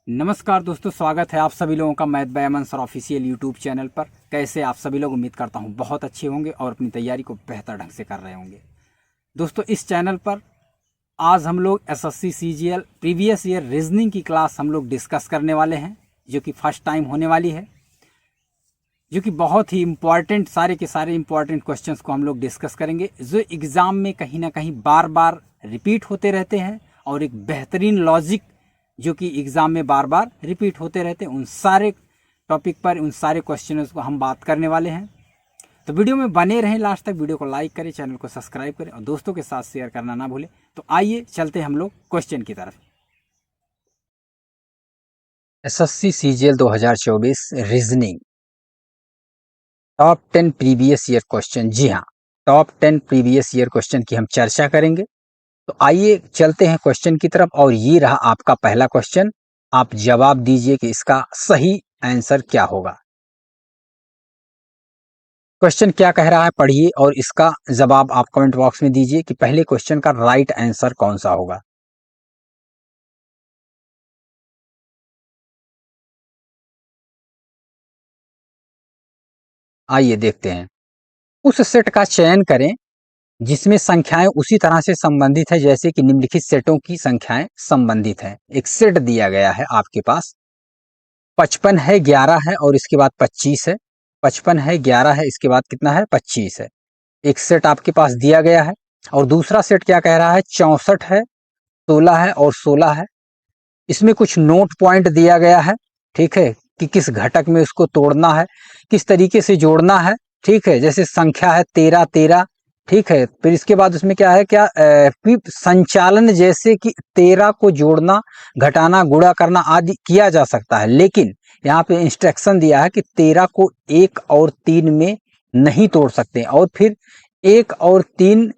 नमस्कार दोस्तों, स्वागत है आप सभी लोगों का मैथ बाय अमन सर ऑफिशियल यूट्यूब चैनल पर। कैसे आप सभी लोग, उम्मीद करता हूं बहुत अच्छे होंगे और अपनी तैयारी को बेहतर ढंग से कर रहे होंगे। दोस्तों, इस चैनल पर आज हम लोग SSC CGL previous year reasoning की क्लास हम लोग डिस्कस करने वाले हैं, जो कि फर्स्ट टाइम होने वाली है, जो कि बहुत ही इम्पॉर्टेंट, सारे के सारे इम्पॉर्टेंट क्वेश्चंस को हम लोग डिस्कस करेंगे, जो एग्ज़ाम में कहीं ना कहीं बार बार रिपीट होते रहते हैं और एक बेहतरीन लॉजिक जो कि एग्ज़ाम में बार बार रिपीट होते रहते हैं, उन सारे टॉपिक पर, उन सारे क्वेश्चंस को हम बात करने वाले हैं। तो वीडियो में बने रहें लास्ट तक, वीडियो को लाइक करें, चैनल को सब्सक्राइब करें और दोस्तों के साथ शेयर करना ना भूलें। तो आइए चलते हैं हम लोग क्वेश्चन की तरफ। SSC CGL 2024 reasoning top 10 previous year question. जी हाँ, टॉप 10 प्रीवियस ईयर क्वेश्चन की हम चर्चा करेंगे। तो आइए चलते हैं क्वेश्चन की तरफ और ये रहा आपका पहला क्वेश्चन। आप जवाब दीजिए कि इसका सही आंसर क्या होगा। क्वेश्चन क्या कह रहा है पढ़िए और इसका जवाब आप कमेंट बॉक्स में दीजिए कि पहले क्वेश्चन का राइट आंसर कौन सा होगा। आइए देखते हैं। उस सेट का चयन करें जिसमें संख्याएं उसी तरह से संबंधित है जैसे कि निम्नलिखित सेटों की संख्याएं संबंधित हैं। एक सेट दिया गया है आपके पास, 55 है, 11 है और इसके बाद 25 है। 55 है, 11 है, इसके बाद कितना है, 25 है। एक सेट आपके पास दिया गया है और दूसरा सेट क्या कह रहा है, 64 है, 16 है और 16 है। इसमें कुछ नोट पॉइंट दिया गया है, ठीक है, कि किस घटक में उसको तोड़ना है, किस तरीके से जोड़ना है, ठीक है। जैसे संख्या है 13 13, ठीक है। फिर इसके बाद उसमें क्या है, क्या संचालन, जैसे कि 13 को जोड़ना, घटाना, गुणा करना आदि किया जा सकता है, लेकिन यहाँ पे इंस्ट्रक्शन दिया है कि 13 को 1 और 3 में नहीं तोड़ सकते और फिर 1 और 3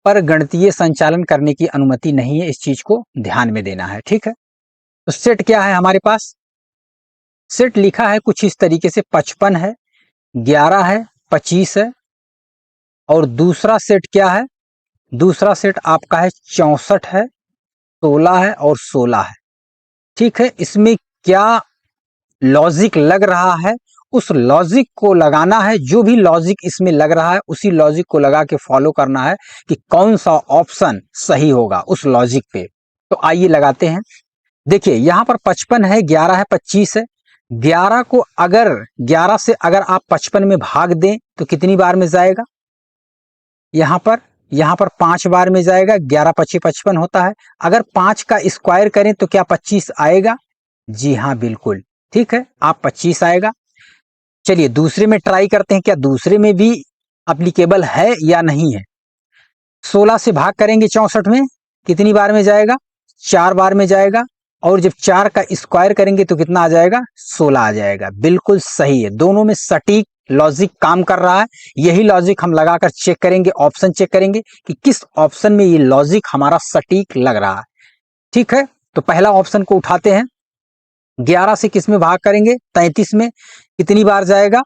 पर गणितीय संचालन करने की अनुमति नहीं है। इस चीज को ध्यान में देना है, ठीक है। तो सेट क्या है हमारे पास, सेट लिखा है कुछ इस तरीके से, 55 है, 11 है, 25 है और दूसरा सेट क्या है, दूसरा सेट आपका है 64 है, 16 है और 16 है, ठीक है। इसमें क्या लॉजिक लग रहा है, उस लॉजिक को लगाना है। जो भी लॉजिक इसमें लग रहा है उसी लॉजिक को लगा के फॉलो करना है कि कौन सा ऑप्शन सही होगा उस लॉजिक पे। तो आइए लगाते हैं। देखिए यहाँ पर 55 है, 11 है, 25 है। 11 को अगर 11 से अगर आप 55 में भाग दें तो कितनी बार में जाएगा, यहाँ पर 5 बार में जाएगा। 11 25 55 होता है। अगर 5 का स्क्वायर करें तो क्या 25 आएगा, जी हाँ बिल्कुल, ठीक है, आप 25 आएगा। चलिए दूसरे में ट्राई करते हैं, क्या दूसरे में भी अप्लीकेबल है या नहीं है। 16 से भाग करेंगे 64 में, कितनी बार में जाएगा, 4 बार में जाएगा। और जब 4 का स्क्वायर करेंगे तो कितना आ जाएगा, 16 आ जाएगा। बिल्कुल सही है, दोनों में सटीक लॉजिक काम कर रहा है। यही लॉजिक हम लगाकर चेक करेंगे, ऑप्शन चेक करेंगे कि किस ऑप्शन में ये लॉजिक हमारा सटीक लग रहा है, ठीक है। तो पहला ऑप्शन को उठाते हैं। 11 से किस में भाग करेंगे, 33 में, कितनी बार जाएगा,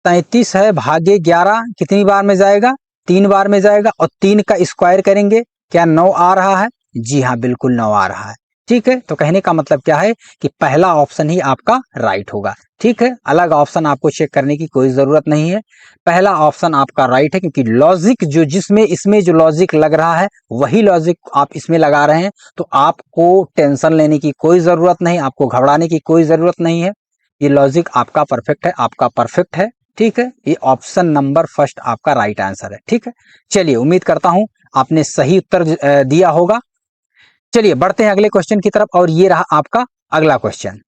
33 है भागे 11 कितनी बार में जाएगा, 3 बार में जाएगा। और 3 का स्क्वायर करेंगे, क्या 9 आ रहा है, जी हाँ बिल्कुल 9 आ रहा है, ठीक है। तो कहने का मतलब क्या है कि पहला ऑप्शन ही आपका राइट होगा, ठीक है। अलग ऑप्शन आपको चेक करने की कोई जरूरत नहीं है, पहला ऑप्शन आपका राइट है, क्योंकि लॉजिक जो जिसमें इसमें जो लॉजिक लग रहा है वही लॉजिक आप इसमें लगा रहे हैं। तो आपको टेंशन लेने की कोई जरूरत नहीं, आपको घबराने की कोई जरूरत नहीं है। ये लॉजिक आपका परफेक्ट है, आपका परफेक्ट है, ठीक है। ये ऑप्शन नंबर फर्स्ट आपका राइट आंसर है, ठीक है। चलिए उम्मीद करता हूं आपने सही उत्तर दिया होगा। चलिए बढ़ते हैं अगले क्वेश्चन की तरफ और ये रहा आपका अगला क्वेश्चन।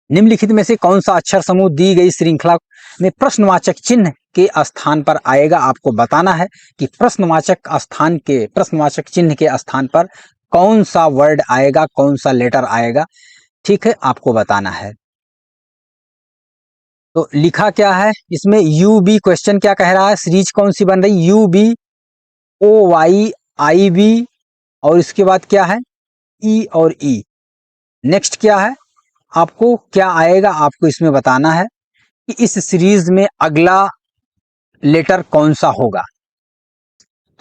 निम्नलिखित में से कौन सा अक्षर समूह दी गई श्रृंखला में प्रश्नवाचक चिन्ह के स्थान पर आएगा। आपको बताना है कि प्रश्नवाचक चिन्ह के स्थान पर कौन सा वर्ड आएगा, कौन सा लेटर आएगा, ठीक है, आपको बताना है। तो लिखा क्या है इसमें, यू बी, क्वेश्चन क्या कह रहा है, सीरीज कौन सी बन रही, U B, O Y, I B और इसके बाद क्या है, ई और ई। नेक्स्ट क्या है, आपको क्या आएगा, आपको इसमें बताना है कि इस सीरीज में अगला लेटर कौन सा होगा।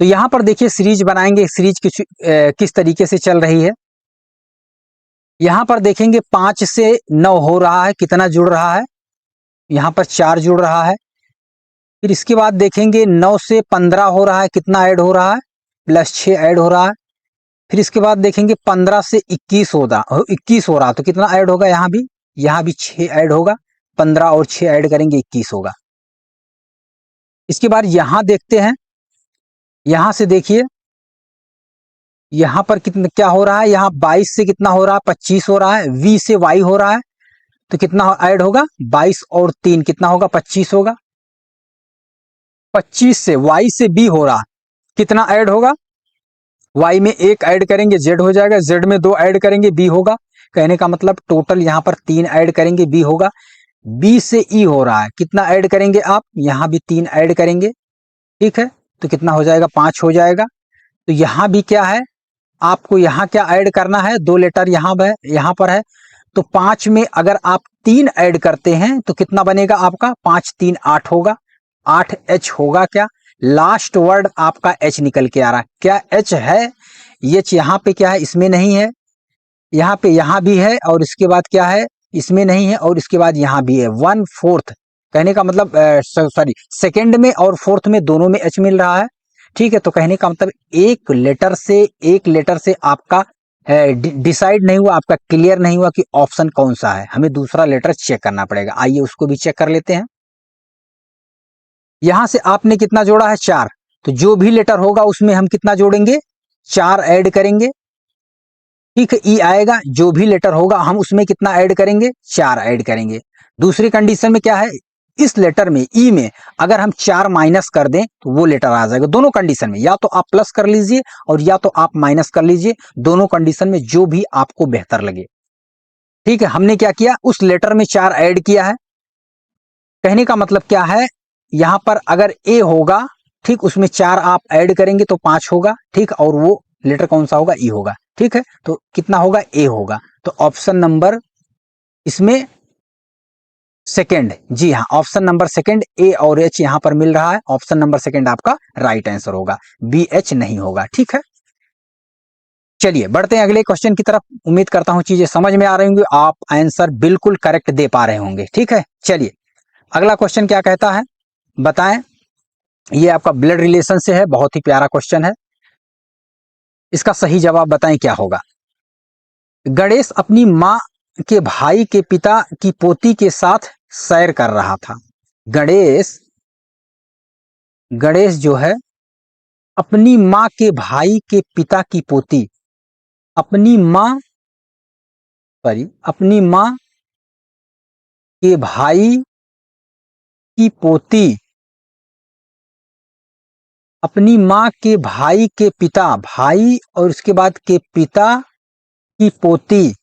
तो यहां पर देखिए सीरीज बनाएंगे, सीरीज किस तरीके से चल रही है। यहां पर देखेंगे 5 से 9 हो रहा है, कितना जुड़ रहा है, यहां पर 4 जुड़ रहा है। फिर इसके बाद देखेंगे 9 से 15 हो रहा है, कितना ऐड हो रहा है, +6 ऐड हो रहा है। फिर इसके बाद देखेंगे 15 से 21 हो रहा, तो कितना ऐड होगा, यहाँ भी 6 ऐड होगा, 15 और 6 ऐड करेंगे 21 होगा। इसके बाद यहां देखते हैं, यहां से देखिए यहां पर कितना क्या हो रहा है, यहाँ 22 से कितना हो रहा है, 25 हो रहा है, V से Y हो रहा है, तो कितना ऐड होगा, 22 और 3 कितना होगा, 25 होगा। 25 से Y से B हो रहा, कितना ऐड होगा, Y में 1 ऐड करेंगे Z हो जाएगा, Z में 2 ऐड करेंगे B होगा। कहने का मतलब टोटल यहाँ पर 3 ऐड करेंगे B होगा। B से E हो रहा है, कितना ऐड करेंगे आप, यहाँ भी 3 ऐड करेंगे, ठीक है, तो कितना हो जाएगा, 5 हो जाएगा। तो यहाँ भी क्या है, आपको यहाँ क्या ऐड करना है, 2 लेटर यहाँ पर है, तो 5 में अगर आप 3 ऐड करते हैं तो कितना बनेगा आपका, 5 3 8 होगा, 8H होगा। क्या लास्ट वर्ड आपका H निकल के आ रहा है, क्या H है, H यहाँ पे क्या है, इसमें नहीं है, यहाँ पे यहाँ भी है, और इसके बाद क्या है, इसमें नहीं है, और इसके बाद यहाँ भी है। 1/4 कहने का मतलब सॉरी, सेकेंड में और फोर्थ में दोनों में H मिल रहा है, ठीक है। तो कहने का मतलब एक लेटर से आपका डिसाइड नहीं हुआ, आपका क्लियर नहीं हुआ कि ऑप्शन कौन सा है, हमें दूसरा लेटर चेक करना पड़ेगा। आइए उसको भी चेक कर लेते हैं। यहां से आपने कितना जोड़ा है, 4, तो जो भी लेटर होगा उसमें हम कितना जोड़ेंगे, 4 ऐड करेंगे, ठीक है। ई आएगा, जो भी लेटर होगा हम उसमें कितना ऐड करेंगे, 4 ऐड करेंगे। दूसरी कंडीशन में क्या है, इस लेटर में ई में अगर हम 4 माइनस कर दें तो वो लेटर आ जाएगा। दोनों कंडीशन में या तो आप प्लस कर लीजिए और या तो आप माइनस कर लीजिए, दोनों कंडीशन में जो भी आपको बेहतर लगे, ठीक है। हमने क्या किया, उस लेटर में 4 ऐड किया है। कहने का मतलब क्या है, यहां पर अगर ए होगा, ठीक, उसमें 4 आप ऐड करेंगे तो 5 होगा, ठीक, और वो लेटर कौन सा होगा, ई होगा, ठीक है। तो कितना होगा, ए होगा। तो ऑप्शन नंबर इसमें सेकेंड, जी हाँ, ऑप्शन नंबर सेकेंड ए और एच यहां पर मिल रहा है, ऑप्शन नंबर सेकेंड आपका राइट आंसर होगा, बी एच नहीं होगा, ठीक है। चलिए बढ़ते हैं अगले क्वेश्चन की तरफ। उम्मीद करता हूं चीजें समझ में आ रही होंगी, आप आंसर बिल्कुल करेक्ट दे पा रहे होंगे, ठीक है। चलिए अगला क्वेश्चन क्या कहता है, बताएं। ये आपका ब्लड रिलेशन से है, बहुत ही प्यारा क्वेश्चन है, इसका सही जवाब बताएं क्या होगा। गणेश अपनी माँ के भाई के पिता की पोती के साथ सैर कर रहा था। गणेश जो है अपनी माँ के भाई के पिता की पोती, अपनी माँ के भाई की पोती, अपनी माँ के भाई के पिता, भाई और उसके बाद के पिता की पोती,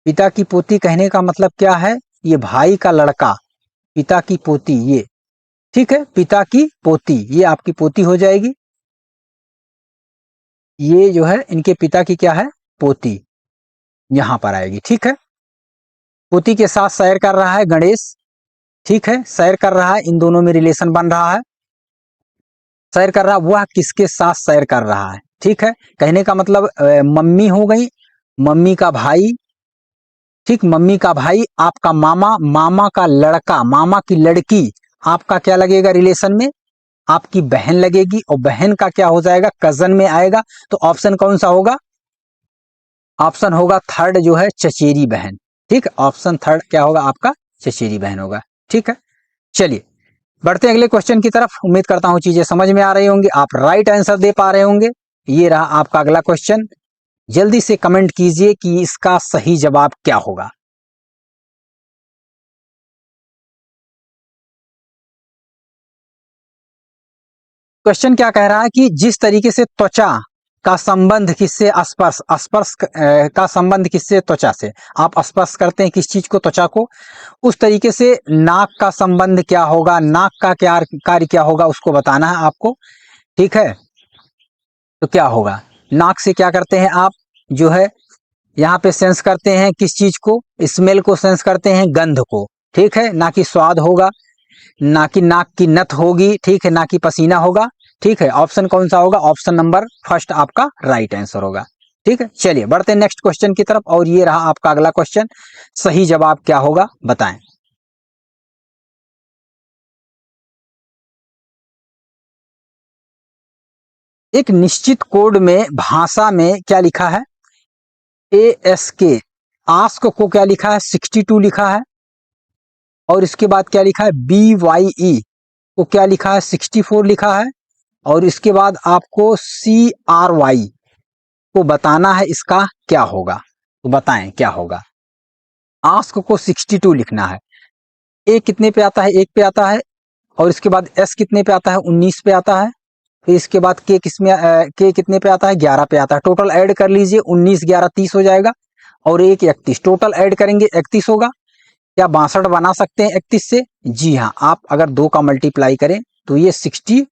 पिता की पोती कहने का मतलब क्या है, ये भाई का लड़का, पिता की पोती ये, ठीक है, पिता की पोती ये आपकी पोती हो जाएगी। ये जो है इनके पिता की क्या है, पोती, यहां पर आएगी, ठीक है। पोती के साथ सैर कर रहा है गणेश, ठीक है, सैर कर रहा है, इन दोनों में रिलेशन बन रहा है। सैर कर रहा, वह किसके साथ सैर कर रहा है, ठीक है। कहने का मतलब मम्मी हो गई, मम्मी का भाई, ठीक, मम्मी का भाई, आपका मामा, मामा का लड़का, मामा की लड़की, आपका क्या लगेगा रिलेशन में, आपकी बहन लगेगी, और बहन का क्या हो जाएगा, कजन में आएगा। तो ऑप्शन कौन सा होगा, ऑप्शन होगा थर्ड जो है चचेरी बहन, ठीक, ऑप्शन थर्ड क्या होगा आपका, चचेरी बहन होगा, ठीक है। चलिए बढ़ते अगले क्वेश्चन की तरफ। उम्मीद करता हूं चीजें समझ में आ रही होंगी, आप राइट आंसर दे पा रहे होंगे। ये रहा आपका अगला क्वेश्चन, जल्दी से कमेंट कीजिए कि इसका सही जवाब क्या होगा। क्वेश्चन क्या कह रहा है कि जिस तरीके से त्वचा का संबंध किससे, स्पर्श का संबंध किससे, त्वचा से, आप स्पर्श करते हैं किस चीज को, त्वचा को, उस तरीके से नाक का संबंध क्या होगा, नाक का क्या कार्य क्या होगा, उसको बताना है आपको, ठीक है। तो क्या होगा, नाक से क्या करते हैं आप, जो है यहाँ पे सेंस करते हैं किस चीज को, स्मेल को सेंस करते हैं, गंध को, ठीक है, ना कि स्वाद होगा, ना कि नाक की नथ होगी, ठीक है, ना कि पसीना होगा, ठीक है। ऑप्शन कौन सा होगा, ऑप्शन नंबर फर्स्ट आपका राइट आंसर होगा। ठीक है, चलिए बढ़ते हैं नेक्स्ट क्वेश्चन की तरफ, और ये रहा आपका अगला क्वेश्चन। सही जवाब क्या होगा बताएं। एक निश्चित कोड में भाषा में क्या लिखा है, ASK, आस्क को क्या लिखा है 62 लिखा है, और इसके बाद क्या लिखा है BYE को क्या लिखा है 64 लिखा है, और इसके बाद आपको CRY को बताना है इसका क्या होगा, तो बताएं क्या होगा। आस्क को 62 लिखना है, ए कितने पे आता है, 1 पे आता है, और इसके बाद एस कितने पे आता है, 19 पे आता है, फिर इसके बाद के के कितने पे आता है, 11 पे आता है। टोटल ऐड कर लीजिए, 19 11 30 हो जाएगा, और 1 31, टोटल ऐड करेंगे 31 होगा। क्या 62 बना सकते हैं 31 से? जी हाँ, आप अगर 2 का मल्टीप्लाई करें तो ये 60,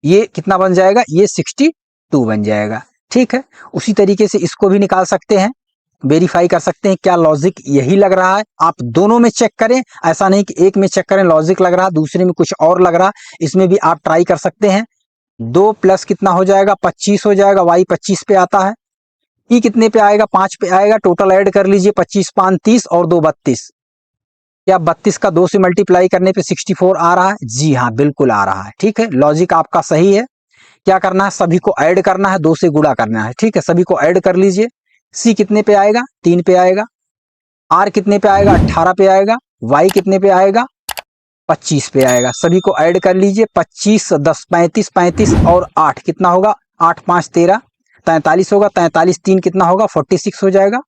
ये कितना बन जाएगा, ये 62 बन जाएगा। ठीक है, उसी तरीके से इसको भी निकाल सकते हैं, वेरीफाई कर सकते हैं क्या लॉजिक यही लग रहा है। आप दोनों में चेक करें, ऐसा नहीं कि एक में चेक करें लॉजिक लग रहा, दूसरे में कुछ और लग रहा, इसमें भी आप ट्राई कर सकते हैं। 2 प्लस कितना हो जाएगा, 25 हो जाएगा, वाई 25 पे आता है, ई कितने पे आएगा, 5 पे आएगा। टोटल ऐड कर लीजिए, 25 5 30 और 2 32। क्या 32 का 2 से मल्टीप्लाई करने पे 64 आ रहा है? जी हाँ, बिल्कुल आ रहा है। ठीक है, लॉजिक आपका सही है। क्या करना है, सभी को ऐड करना है, 2 से गुणा करना है। ठीक है, सभी को ऐड कर लीजिए। सी कितने पे आएगा, 3 पे आएगा। आर कितने पे आएगा, 18 पे आएगा। वाई कितने पे आएगा, 25 पे आएगा। सभी को ऐड कर लीजिए, 25 10 35, 35 और 8 कितना होगा, 8 5 13, 43 होगा। 43 3 कितना होगा, 46 हो जाएगा।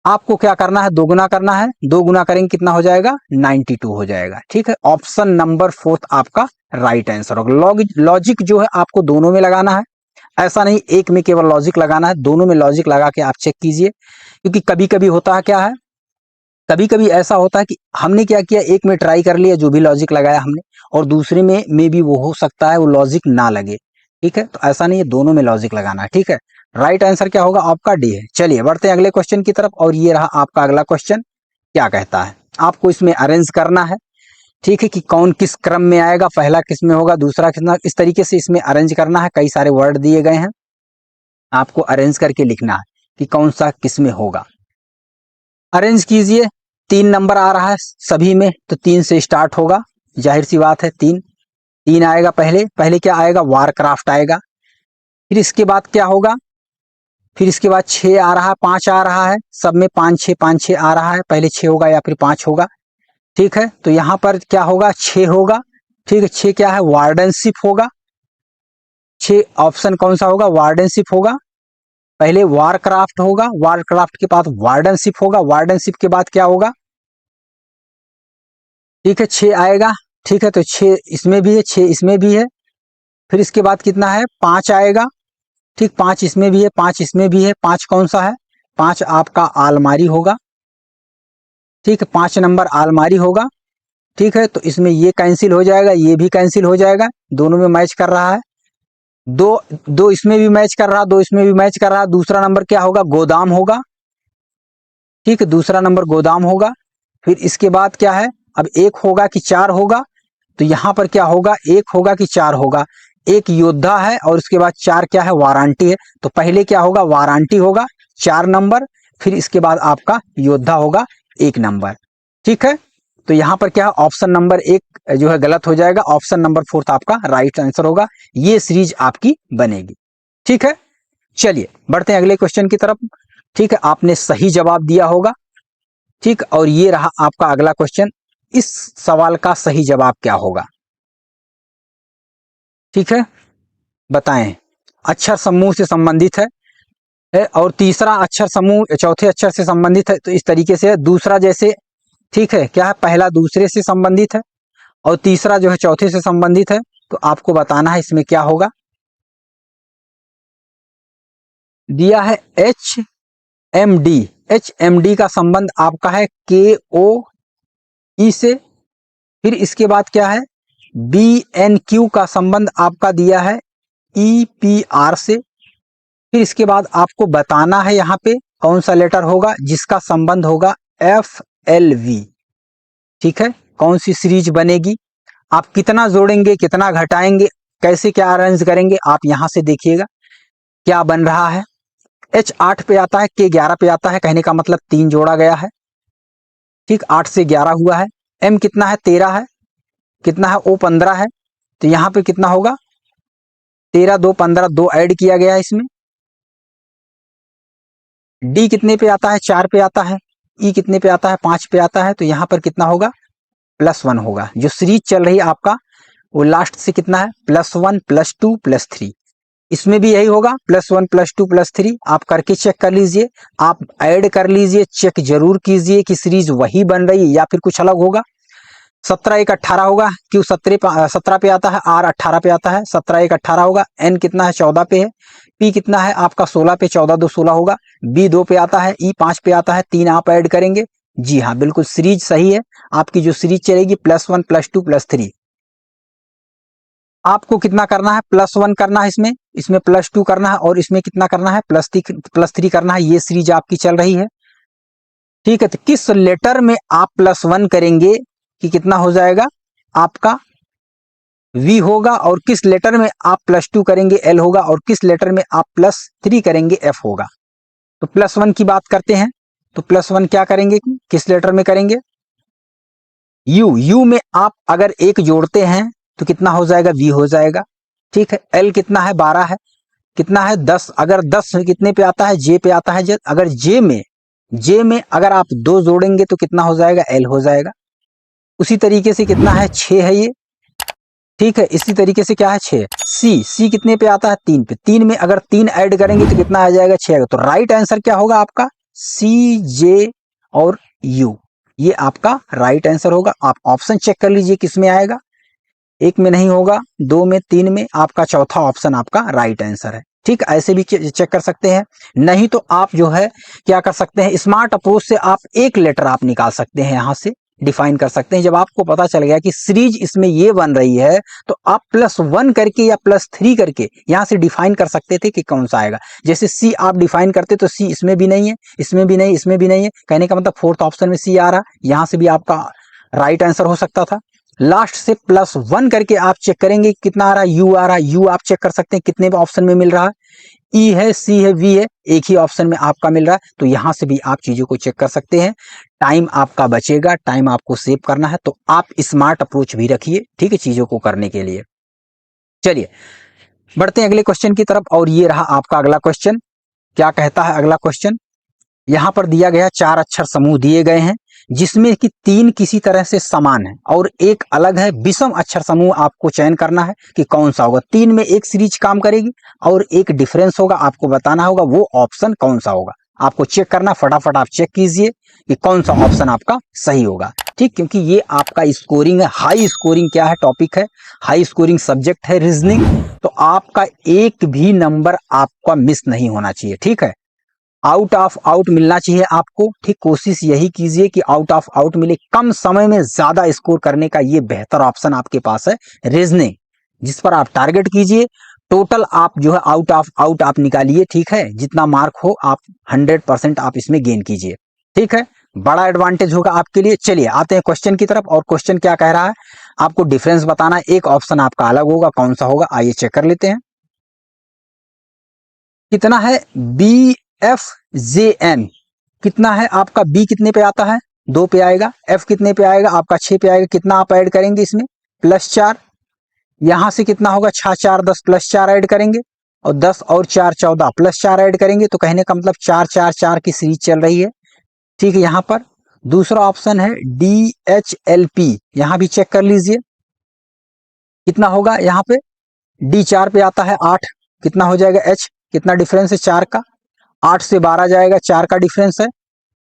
आपको क्या करना है, 2 गुना करना है, 2 गुना करेंगे कितना हो जाएगा, 92 हो जाएगा। ठीक है, ऑप्शन नंबर 4 आपका राइट आंसर होगा। लॉजिक जो है आपको दोनों में लगाना है, ऐसा नहीं एक में केवल लॉजिक लगाना है, दोनों में लॉजिक लगा के आप चेक कीजिए। क्योंकि कभी कभी होता है क्या है, कभी कभी ऐसा होता है कि हमने क्या किया, एक में ट्राई कर लिया जो भी लॉजिक लगाया हमने, और दूसरे में भी वो हो सकता है वो लॉजिक ना लगे। ठीक है, तो ऐसा नहीं है, दोनों में लॉजिक लगाना है। ठीक है, राइट आंसर क्या होगा आपका, डी है। चलिए बढ़ते हैं अगले क्वेश्चन की तरफ, और ये रहा आपका अगला क्वेश्चन। क्या कहता है, आपको इसमें अरेंज करना है। ठीक है, कि कौन किस क्रम में आएगा, पहला किस में होगा, दूसरा कितना, इस तरीके से इसमें अरेंज करना है। कई सारे वर्ड दिए गए हैं, आपको अरेंज करके लिखना है कि कौन सा किस में होगा। अरेंज कीजिए, 3 नंबर आ रहा है सभी में, तो 3 से स्टार्ट होगा, जाहिर सी बात है। 3 3 आएगा, पहले पहले क्या आएगा, वारक्राफ्ट आएगा। फिर इसके बाद क्या होगा, फिर इसके बाद 6 आ रहा है, 5 आ रहा है, सब में 5 6 5 6 आ रहा है, पहले 6 होगा या फिर 5 होगा। ठीक है, तो यहाँ पर क्या होगा, 6 होगा। ठीक है, 6 क्या है, वार्डनशिप होगा। 6 ऑप्शन कौन सा होगा, वार्डनशिप होगा। पहले वारक्राफ्ट होगा, वारक्राफ्ट के बाद वार्डनशिप होगा, वार्डनशिप के बाद क्या होगा, ठीक है 6 आएगा। ठीक है, तो 6 इसमें भी है, 6 इसमें भी है। फिर इसके बाद कितना है, 5 आएगा। ठीक, 5 इसमें भी है, 5 इसमें भी है। 5 कौन सा है, 5 आपका आलमारी होगा। ठीक है, 5 नंबर आलमारी होगा। ठीक है, तो इसमें ये कैंसिल हो जाएगा, ये भी कैंसिल हो जाएगा, दोनों में मैच कर रहा है। दो दो इसमें भी मैच कर रहा, दो इसमें भी मैच कर रहा। दूसरा नंबर क्या होगा, गोदाम होगा। ठीक है, दूसरा नंबर गोदाम होगा। फिर इसके बाद क्या है, अब 1 होगा कि 4 होगा, तो यहां पर क्या होगा, 1 होगा कि 4 होगा। 1 योद्धा है, और उसके बाद 4 क्या है, वारंटी है। तो पहले क्या होगा, वारंटी होगा 4 नंबर, फिर इसके बाद आपका योद्धा होगा 1 नंबर। ठीक है, तो यहां पर क्या है, ऑप्शन नंबर 1 जो है गलत हो जाएगा, ऑप्शन नंबर 4 आपका राइट आंसर होगा। ये सीरीज आपकी बनेगी। ठीक है, चलिए बढ़ते हैं अगले क्वेश्चन की तरफ। ठीक है, आपने सही जवाब दिया होगा। ठीक, और ये रहा आपका अगला क्वेश्चन। इस सवाल का सही जवाब क्या होगा, ठीक है, बताएं। अक्षर समूह से संबंधित है, और तीसरा अक्षर समूह चौथे अक्षर से संबंधित है, तो इस तरीके से दूसरा जैसे, ठीक है, क्या है, पहला दूसरे से संबंधित है, और तीसरा जो है चौथे से संबंधित है। तो आपको बताना है इसमें क्या होगा। दिया है HMD, HMD का संबंध आपका है KOE से। फिर इसके बाद क्या है, BNQ का संबंध आपका दिया है EPR से। फिर इसके बाद आपको बताना है यहाँ पे कौन सा लेटर होगा जिसका संबंध होगा FLV। ठीक है, कौन सी सीरीज बनेगी, आप कितना जोड़ेंगे, कितना घटाएंगे, कैसे क्या अरेंज करेंगे, आप यहां से देखिएगा। क्या बन रहा है, H 8 पे आता है, K 11 पे आता है, कहने का मतलब 3 जोड़ा गया है, ठीक, 8 से 11 हुआ है। M कितना है, 13 है, कितना है, O 15 है, तो यहाँ पे कितना होगा, 13 2 15, 2 ऐड किया गया है इसमें। D कितने पे आता है, 4 पे आता है, E कितने पे आता है, 5 पे आता है, तो यहाँ पर कितना होगा, +1 होगा। जो सीरीज चल रही है आपका वो लास्ट से कितना है, +1 +2 +3, इसमें भी यही होगा, +1 +2 +3। आप करके चेक कर लीजिए, आप ऐड कर लीजिए, चेक जरूर कीजिए कि सीरीज वही बन रही है या फिर कुछ अलग होगा। 17 1 18 होगा, क्यों 17 पे आता है, R 18 पे आता है, 17 1 18 होगा। N कितना है, 14 पे है। P कितना है आपका, 16 पे, 14 2 16 होगा। B 2 पे आता है, E 5 पे आता है, 3 आप ऐड करेंगे। जी हाँ, बिल्कुल सीरीज सही है। आपकी जो सीरीज चलेगी +1 +2 +3। आपको कितना करना है, +1 करना है, इसमें +2 करना है, और इसमें कितना करना है, +3 करना है। ये सीरीज आपकी चल रही है, ठीक है। तो किस लेटर में आप +1 करेंगे कि कितना हो जाएगा आपका, V होगा, और किस लेटर में आप +2 करेंगे, L होगा, और किस लेटर में आप +3 करेंगे, F होगा। तो +1 की बात करते हैं, तो +1 क्या करेंगे, किस लेटर में करेंगे, U में आप अगर 1 जोड़ते हैं तो कितना हो जाएगा, V हो जाएगा, ठीक है। L कितना है, 12 है, कितना है, 10, अगर 10 कितने पे आता है, J पे आता है, अगर J में अगर आप 2 जोड़ेंगे तो कितना हो जाएगा, L हो जाएगा। उसी तरीके से कितना है, 6 है ये, ठीक है। इसी तरीके से क्या है, 6। C कितने पे आता है, 3 पे, 3 में अगर 3 ऐड करेंगे तो कितना आ जाएगा, 6 आएगा। तो राइट आंसर क्या होगा आपका, C J और U, ये आपका राइट आंसर होगा। आप ऑप्शन चेक कर लीजिए किसमें आएगा, 1 में नहीं होगा, 2 में, 3 में, आपका चौथा ऑप्शन आपका राइट आंसर है, ठीक। ऐसे भी चेक कर सकते हैं। नहीं तो आप जो है क्या कर सकते हैं, स्मार्ट अप्रोच से आप एक लेटर आप निकाल सकते हैं, यहां से डिफाइन कर सकते हैं। जब आपको पता चल गया कि सीरीज इसमें ये बन रही है, तो आप +1 करके या +3 करके यहां से डिफाइन कर सकते थे कि कौन सा आएगा। जैसे C आप डिफाइन करते तो C इसमें भी नहीं है, इसमें भी नहीं, इसमें भी नहीं है, कहने का मतलब फोर्थ ऑप्शन में C आ रहा, यहां से भी आपका राइट आंसर हो सकता था। लास्ट से +1 करके आप चेक करेंगे कितना आ रहा है, U आ रहा है, U आप चेक कर सकते हैं कितने ऑप्शन में मिल रहा है, E है, C है, V है, एक ही ऑप्शन में आपका मिल रहा है। तो यहां से भी आप चीजों को चेक कर सकते हैं। टाइम आपका बचेगा, टाइम आपको सेव करना है, तो आप स्मार्ट अप्रोच भी रखिए, ठीक है, चीजों को करने के लिए। चलिए बढ़ते हैं अगले क्वेश्चन की तरफ, और ये रहा आपका अगला क्वेश्चन। क्या कहता है अगला क्वेश्चन, यहाँ पर दिया गया 4 अक्षर समूह दिए गए हैं, जिसमें कि 3 किसी तरह से समान है और एक अलग है। विषम अक्षर समूह आपको चयन करना है कि कौन सा होगा। 3 में एक सीरीज काम करेगी और एक डिफरेंस होगा, आपको बताना होगा वो ऑप्शन कौन सा होगा। आपको चेक करना, फटाफट आप चेक कीजिए कि कौन सा ऑप्शन आपका सही होगा, ठीक। क्योंकि ये आपका स्कोरिंग है, हाई स्कोरिंग क्या है, टॉपिक है, हाई स्कोरिंग सब्जेक्ट है रीजनिंग, तो आपका एक भी नंबर आपका मिस नहीं होना चाहिए, ठीक है। आउट ऑफ आउट मिलना चाहिए आपको, ठीक। कोशिश यही कीजिए कि आउट ऑफ आउट मिले, कम समय में ज्यादा स्कोर करने का ये बेहतर ऑप्शन आपके पास है रीजनिंग, जिस पर आप टारगेट कीजिए। टोटल आप जो है आउट ऑफ आउट आप निकालिए, ठीक है। जितना मार्क हो आप 100% आप इसमें गेन कीजिए, ठीक है। बड़ा एडवांटेज होगा आपके लिए। चलिए आते हैं क्वेश्चन की तरफ, और क्वेश्चन क्या कह रहा है, आपको डिफरेंस बताना है, एक ऑप्शन आपका अलग होगा, कौन सा होगा आइए चेक कर लेते हैं। कितना है, BFJN कितना है आपका, B कितने पे आता है, 2 पे आएगा, F कितने पे आएगा आपका, 6 पे आएगा। कितना आप ऐड करेंगे इसमें, +4, यहां से कितना होगा, 6 4 10 +4 ऐड करेंगे, और 10 और 4 14 +4 ऐड करेंगे, तो कहने का मतलब 4 4 4 की सीरीज चल रही है, ठीक है। यहाँ पर दूसरा ऑप्शन है DHLP, यहां भी चेक कर लीजिए कितना होगा। यहाँ पे D 4 पे आता है, 8 कितना हो जाएगा, H कितना डिफरेंस है 4 का, 8 से 12 जाएगा, 4 का डिफरेंस है,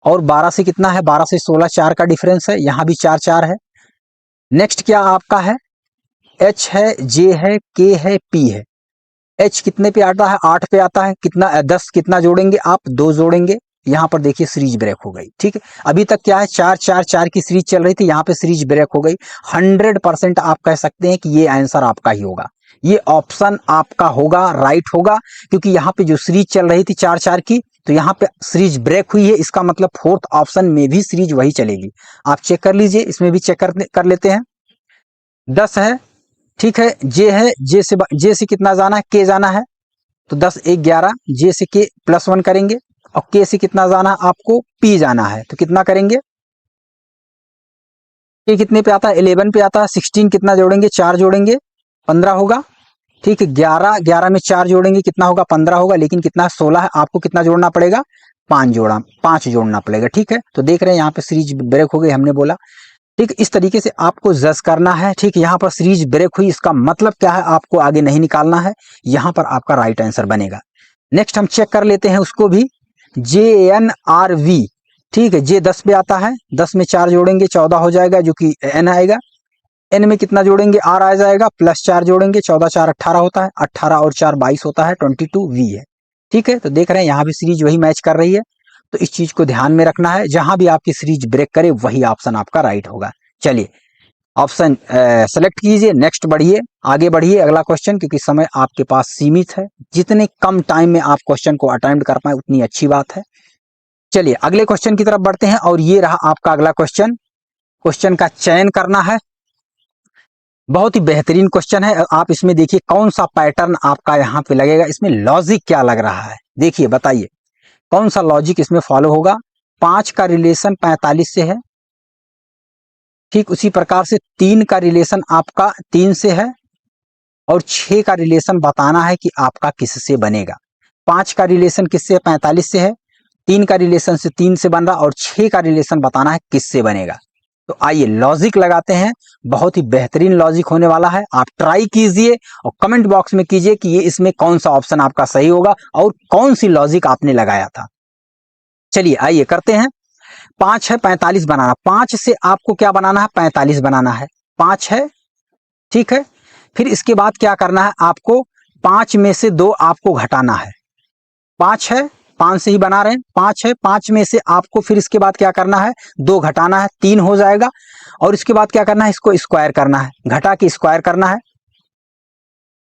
और 12 से कितना है, 12 से 16, 4 का डिफरेंस है, यहां भी 4 4 है। नेक्स्ट क्या आपका है, H है, J है, K है, P है। H कितने पे आता है, 8 पे आता है, कितना 10 कितना जोड़ेंगे आप, 2 जोड़ेंगे। यहाँ पर देखिए सीरीज ब्रेक हो गई, ठीक है। अभी तक क्या है, 4 4 4 की सीरीज चल रही थी, यहाँ पे सीरीज ब्रेक हो गई। 100% आप कह सकते हैं कि ये आंसर आपका ही होगा, ये ऑप्शन आपका होगा, राइट होगा। क्योंकि यहाँ पे जो सीरीज चल रही थी 4 4 की, तो यहाँ पे सीरीज ब्रेक हुई है, इसका मतलब फोर्थ ऑप्शन में भी सीरीज वही चलेगी। आप चेक कर लीजिए, इसमें भी चेक कर लेते हैं। 10 है, ठीक है। जे है, जे से कितना जाना है, के जाना है, तो 10 1 11, जे से के +1 करेंगे और के से कितना जाना है आपको, पी जाना है, तो कितना करेंगे, के कितने पे आता है 11 पे आता है, 16 कितना जोड़ेंगे 4 जोड़ेंगे 15 होगा, ठीक है। 11 11 में 4 जोड़ेंगे कितना होगा 15 होगा, लेकिन कितना 16 है, आपको कितना जोड़ना पड़ेगा 5 जोड़ना पड़ेगा, ठीक है। तो देख रहे हैं यहाँ पे सीरीज ब्रेक हो गई, हमने बोला, ठीक। इस तरीके से आपको जज करना है, ठीक। यहाँ पर सीरीज ब्रेक हुई, इसका मतलब क्या है, आपको आगे नहीं निकालना है, यहाँ पर आपका राइट आंसर बनेगा। नेक्स्ट हम चेक कर लेते हैं उसको भी, JNRV, ठीक है। जे 10 पे आता है, 10 में 4 जोड़ेंगे 14 हो जाएगा, जो कि एन आएगा। एन में कितना जोड़ेंगे, आर आ जाएगा, +4 जोड़ेंगे, 14 4 18 होता है, 18 और 4 22 होता है, 22V है, ठीक है। तो देख रहे हैं यहाँ भी सीरीज वही मैच कर रही है, तो इस चीज को ध्यान में रखना है, जहां भी आपकी सीरीज ब्रेक करे वही ऑप्शन आपका राइट होगा। चलिए ऑप्शन सेलेक्ट कीजिए, नेक्स्ट बढ़िए, आगे बढ़िए अगला क्वेश्चन, क्योंकि समय आपके पास सीमित है, जितने कम टाइम में आप क्वेश्चन को अटेम्प्ट कर पाए उतनी अच्छी बात है। चलिए अगले क्वेश्चन की तरफ बढ़ते हैं, और ये रहा आपका अगला क्वेश्चन। क्वेश्चन का चयन करना है, बहुत ही बेहतरीन क्वेश्चन है। आप इसमें देखिए कौन सा पैटर्न आपका यहाँ पे लगेगा, इसमें लॉजिक क्या लग रहा है, देखिए बताइए कौन सा लॉजिक इसमें फॉलो होगा। 5 का रिलेशन 45 से है, ठीक उसी प्रकार से 3 का रिलेशन आपका 3 से है, और 6 का रिलेशन बताना है कि आपका किससे बनेगा। 5 का रिलेशन किससे 45 से है, 3 का रिलेशन से 3 से बन रहा, और 6 का रिलेशन बताना है किससे बनेगा। तो आइए लॉजिक लगाते हैं, बहुत ही बेहतरीन लॉजिक होने वाला है, आप ट्राई कीजिए और कमेंट बॉक्स में कीजिए कि ये इसमें कौन सा ऑप्शन आपका सही होगा और कौन सी लॉजिक आपने लगाया था। चलिए आइए करते हैं। 5 है 45 बनाना, 5 से आपको क्या बनाना है 45 बनाना है, 5 है, ठीक है। फिर इसके बाद क्या करना है आपको, 5 में से 2 आपको घटाना है, 5 है 5 से ही बना रहे हैं, 5 है 5 में से आपको फिर इसके बाद क्या करना है 2 घटाना है, 3 हो जाएगा, और इसके बाद क्या करना है इसको स्क्वायर करना है, घटा के स्क्वायर करना है।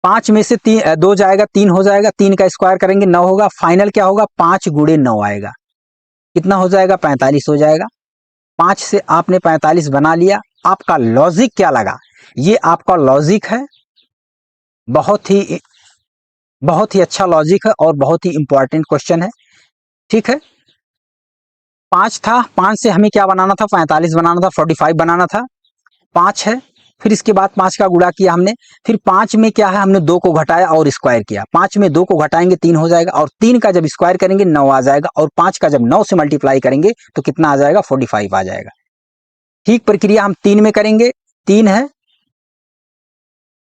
5 में से 2 जाएगा 3 हो जाएगा, 3 का स्क्वायर करेंगे 9 होगा, फाइनल क्या होगा 5 गुणे 9 आएगा, कितना हो जाएगा 45 हो जाएगा। 5 से आपने 45 बना लिया। आपका लॉजिक क्या लगा, ये आपका लॉजिक है, बहुत ही अच्छा लॉजिक है और बहुत ही इंपॉर्टेंट क्वेश्चन है, ठीक है। 5 था, 5 से हमें क्या बनाना था 45 बनाना था, 45 बनाना था, 5 है, फिर इसके बाद 5 का गुणा किया हमने, फिर 5 में क्या है हमने 2 को घटाया और स्क्वायर किया, 5 में 2 को घटाएंगे 3 हो जाएगा, और 3 का जब स्क्वायर करेंगे 9 आ जाएगा, और 5 का जब 9 से मल्टीप्लाई करेंगे तो कितना आ जाएगा 45 आ जाएगा। ठीक प्रक्रिया हम 3 में करेंगे, 3 है,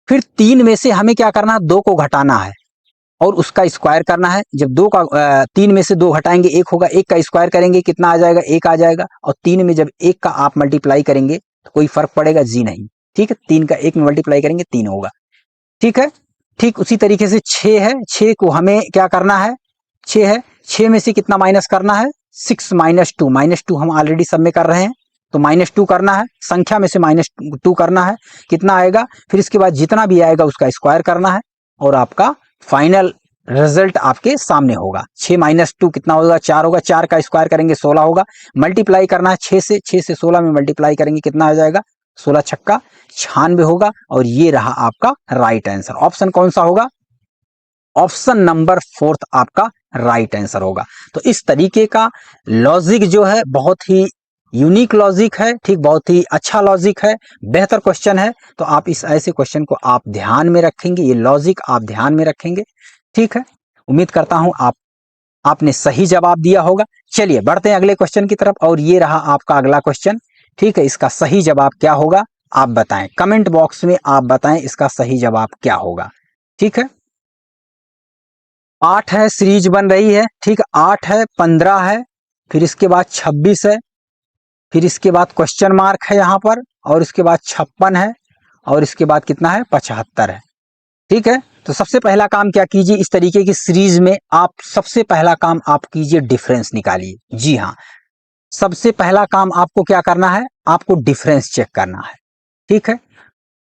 फिर 3 में से हमें क्या करना है 2 को घटाना है और उसका स्क्वायर करना है। जब 3 में से 2 घटाएंगे 1 होगा, 1 का स्क्वायर करेंगे कितना आ जाएगा 1 आ जाएगा, और 3 में जब 1 का आप मल्टीप्लाई करेंगे तो कोई फर्क पड़ेगा जी नहीं, ठीक है। 3 का 1 में मल्टीप्लाई करेंगे 3 होगा, ठीक है। ठीक उसी तरीके से 6 है, 6 को हमें क्या करना है, 6 है, 6 में से कितना माइनस करना है 6 -2 हम ऑलरेडी सब में कर रहे हैं, तो -2 करना है, संख्या में से -2 करना है, कितना आएगा, फिर इसके बाद जितना भी आएगा उसका स्क्वायर करना है, और आपका फाइनल रिजल्ट आपके सामने होगा। 6 -2 कितना होगा 4 होगा, 4 का स्क्वायर करेंगे 16 होगा, मल्टीप्लाई करना है 6 से, 16 में मल्टीप्लाई करेंगे कितना आ जाएगा 16 छक्का 96 होगा, और ये रहा आपका राइट आंसर। ऑप्शन कौन सा होगा, ऑप्शन नंबर 4 आपका राइट आंसर होगा। तो इस तरीके का लॉजिक जो है बहुत ही यूनिक लॉजिक है, ठीक, बहुत ही अच्छा लॉजिक है, बेहतर क्वेश्चन है। तो आप इस ऐसे क्वेश्चन को आप ध्यान में रखेंगे, ये लॉजिक आप ध्यान में रखेंगे, ठीक है। उम्मीद करता हूं आपने सही जवाब दिया होगा। चलिए बढ़ते हैं अगले क्वेश्चन की तरफ, और ये रहा आपका अगला क्वेश्चन, ठीक है। इसका सही जवाब क्या होगा आप बताएं, कमेंट बॉक्स में आप बताएं इसका सही जवाब क्या होगा, ठीक है। 8 है, सीरीज बन रही है, ठीक, 8 है, 15 है, फिर इसके बाद 26 है, फिर इसके बाद क्वेश्चन मार्क है यहाँ पर, और इसके बाद 56 है, और इसके बाद कितना है 75 है, ठीक है। तो सबसे पहला काम क्या कीजिए, इस तरीके की सीरीज में आप सबसे पहला काम आप कीजिए डिफरेंस निकालिए। जी हाँ, सबसे पहला काम आपको क्या करना है, आपको डिफरेंस चेक करना है, ठीक है।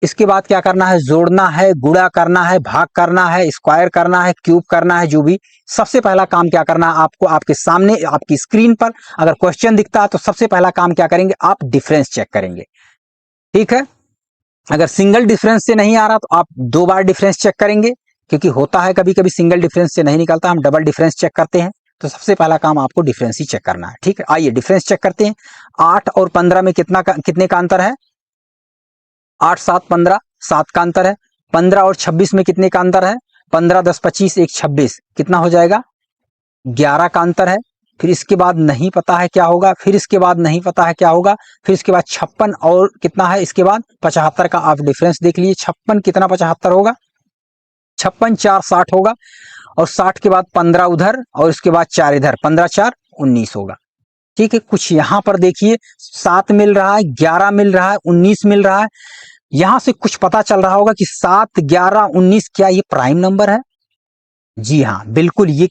इसके बाद क्या करना है, जोड़ना है, गुणा करना है, भाग करना है, स्क्वायर करना है, क्यूब करना है, जो भी। सबसे पहला काम क्या करना है आपको, आपके सामने आपकी स्क्रीन पर अगर क्वेश्चन दिखता है तो सबसे पहला काम क्या करेंगे, आप डिफरेंस चेक करेंगे, ठीक है। अगर सिंगल डिफरेंस से नहीं आ रहा तो आप 2 बार डिफरेंस चेक करेंगे, क्योंकि होता है कभी कभी सिंगल डिफरेंस से नहीं निकलता, हम डबल डिफरेंस चेक करते हैं। तो सबसे पहला काम आपको डिफरेंस ही चेक करना है, ठीक है। आइए डिफरेंस चेक करते हैं। 8 और 15 में कितने का अंतर है? 8 7 15, 7 का अंतर है। 15 और 26 में कितने का अंतर है? 15 10 25 1 26, कितना हो जाएगा? 11 का अंतर है। फिर इसके बाद नहीं पता है क्या होगा, फिर इसके बाद नहीं पता है क्या होगा, फिर इसके बाद 56 और कितना है इसके बाद 75 का आप डिफरेंस देख लीजिए। 56 कितना 75 होगा? 56 4 60 होगा, और 60 के बाद 15 उधर और इसके बाद 4 इधर, 15 4 19 होगा, ठीक है। कुछ यहां पर देखिए 7 मिल रहा है, 11 मिल रहा है, 19 मिल रहा है। यहां से कुछ पता चल रहा होगा कि 7 11 19 क्या ये प्राइम नंबर है? जी हाँ, बिल्कुल। ये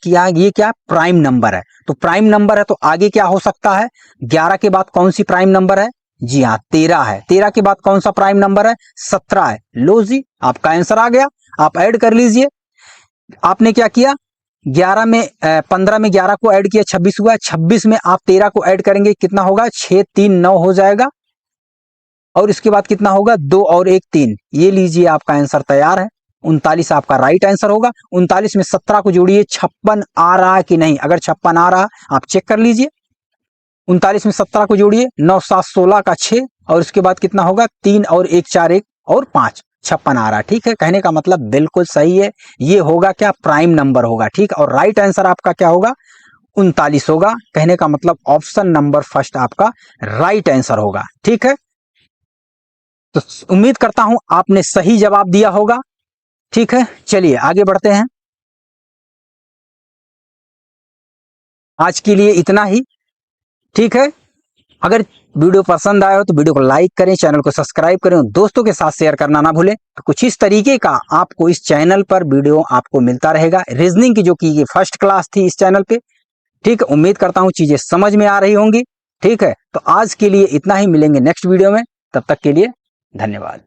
क्या प्राइम नंबर है। तो प्राइम नंबर है तो आगे क्या हो सकता है? 11 के बाद कौन सी प्राइम नंबर है? जी हाँ, 13 है। 13 के बाद कौन सा प्राइम नंबर है? 17 है। लो जी, आपका आंसर आ गया। आप ऐड कर लीजिए। आपने क्या किया? 15 में 11 को ऐड किया, 26 हुआ। 26 में आप 13 को ऐड करेंगे, कितना होगा? 6 3 9 हो जाएगा। और इसके बाद कितना होगा? 2 और 1 3। ये लीजिए, आपका आंसर तैयार है। 39 आपका राइट आंसर होगा। 39 में 17 को जोड़िए, 56 आ रहा है कि नहीं। अगर 56 आ रहा आप चेक कर लीजिए। 39 में 17 को जोड़िए, 9 7 16 का 6, और उसके बाद कितना होगा? 3 और 1 4 1 और 5, 56 आ रहा है, ठीक है। कहने का मतलब बिल्कुल सही है। ये होगा क्या? प्राइम नंबर होगा, ठीक। और राइट आंसर आपका क्या होगा? 39 होगा। कहने का मतलब ऑप्शन नंबर फर्स्ट आपका राइट आंसर होगा, ठीक है। तो उम्मीद करता हूं आपने सही जवाब दिया होगा, ठीक है। चलिए आगे बढ़ते हैं। आज के लिए इतना ही, ठीक है। अगर वीडियो पसंद आया हो तो वीडियो को लाइक करें, चैनल को सब्सक्राइब करें, दोस्तों के साथ शेयर करना ना भूलें। तो कुछ इस तरीके का आपको इस चैनल पर वीडियो आपको मिलता रहेगा। रीजनिंग की जो कि ये फर्स्ट क्लास थी इस चैनल पे, ठीक है। उम्मीद करता हूं चीजें समझ में आ रही होंगी, ठीक है। तो आज के लिए इतना ही, मिलेंगे नेक्स्ट वीडियो में। तब तक के लिए धन्यवाद।